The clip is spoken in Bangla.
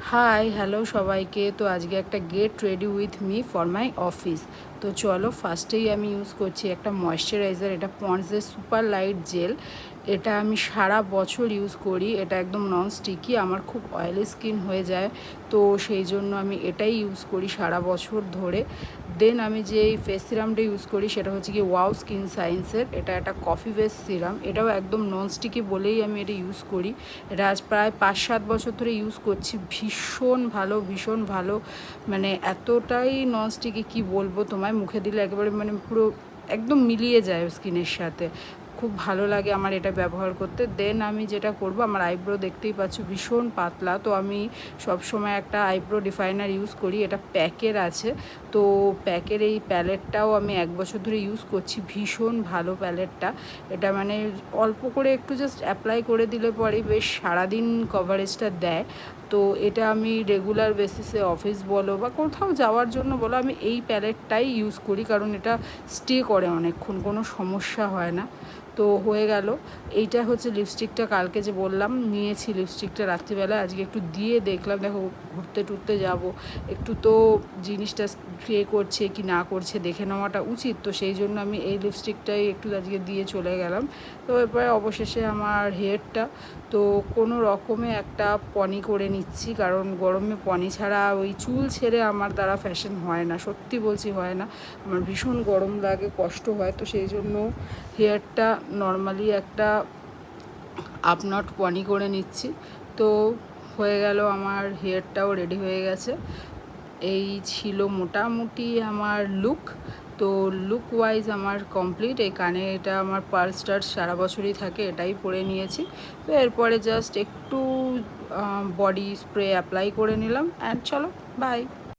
হাই হ্যালো সবাইকে। তো আজকে একটা get ready with me for my office. তো চলো, ফার্স্টেই আমি ইউজ করছি একটা ময়শ্চারাইজার। এটা পন্ডসের সুপার লাইট জেল। এটা আমি সারা বছর ইউজ করি। এটা একদম নন স্টিকি, আমার খুব অয়েলি স্কিন হয়ে যায়, তো সেই জন্য আমি এটাই ইউজ করি সারা বছর ধরে। দেন আমি যে এই ফেস সিরামটা ইউজ করি সেটা হচ্ছে কি ওয়াও স্কিন সায়েন্সের। এটা একটা কফি বেস সিরাম, এটাও একদম নন স্টিকি বলেই আমি এটা ইউজ করি। এটা আজ প্রায় 5-7 বছর ধরে ইউজ করছি। ভীষণ ভালো, ভীষণ ভালো, মানে এতটাই নন স্টিকি কী বলবো তোমায়, মুখে দিলে একেবারে মানে পুরো একদম মিলিয়ে যায় স্কিনের সাথে। খুব ভালো লাগে আমার এটা ব্যবহার করতে। দেন আমি যেটা করব, আমার আইব্রো দেখতেই পাচ্ছ ভীষণ পাতলা, তো আমি সবসময় একটা আইব্রো ডিফাইনার ইউজ করি। এটা প্যাকের আছে, তো প্যাকের এই প্যালেটটাও আমি 1 বছর ধরে ইউজ করছি। ভীষণ ভালো প্যালেটটা। এটা মানে অল্প করে একটু জাস্ট অ্যাপ্লাই করে দিলে পরেই বেশ সারাদিন কভারেজটা দেয়। তো এটা আমি রেগুলার বেসিসে অফিস বলো বা কোথাও যাওয়ার জন্য বলো, আমি এই প্যালেটটাই ইউজ করি, কারণ এটা স্টে করে অনেকক্ষণ, কোনো সমস্যা হয় না। তো হয়ে গেল। এইটা হচ্ছে লিপস্টিকটা, কালকে যে বললাম নিয়েছি লিপস্টিকটা রাত্রিবেলা, আজকে একটু দিয়ে দেখলাম, দেখো ঘুরতে টুরতে যাব, একটু তো জিনিসটা স্প্রে করছে কি না করছে দেখে নেওয়াটা উচিত। তো সেই জন্য আমি এই লিপস্টিকটাই একটু আজকে দিয়ে চলে গেলাম। তো এরপরে অবশেষে আমার হেয়ারটা তো কোনো রকমে একটা পনি করে নিচ্ছি, কারণ গরমে পনি ছাড়া ওই চুল ছেড়ে আমার দ্বারা ফ্যাশন হয় না, সত্যি বলছি হয় না। আমার ভীষণ গরম লাগে, কষ্ট হয়, তো সেই জন্য হেয়ারটা নর্মালি একটা আপনট পনি করে নিচ্ছি। তো হয়ে গেল, আমার হেয়ারটাও রেডি হয়ে গেছে। এই ছিল মোটামুটি আমার লুক। তো লুক ওয়াইজ আমার কমপ্লিট। এই কানে এটা আমার পার্ল স্টার সারা বছরই থাকে, এটাই পরে নিয়েছি। তো এরপরে জাস্ট একটু বডি স্প্রে অ্যাপ্লাই করে নিলাম, অ্যান্ড চলো বাই।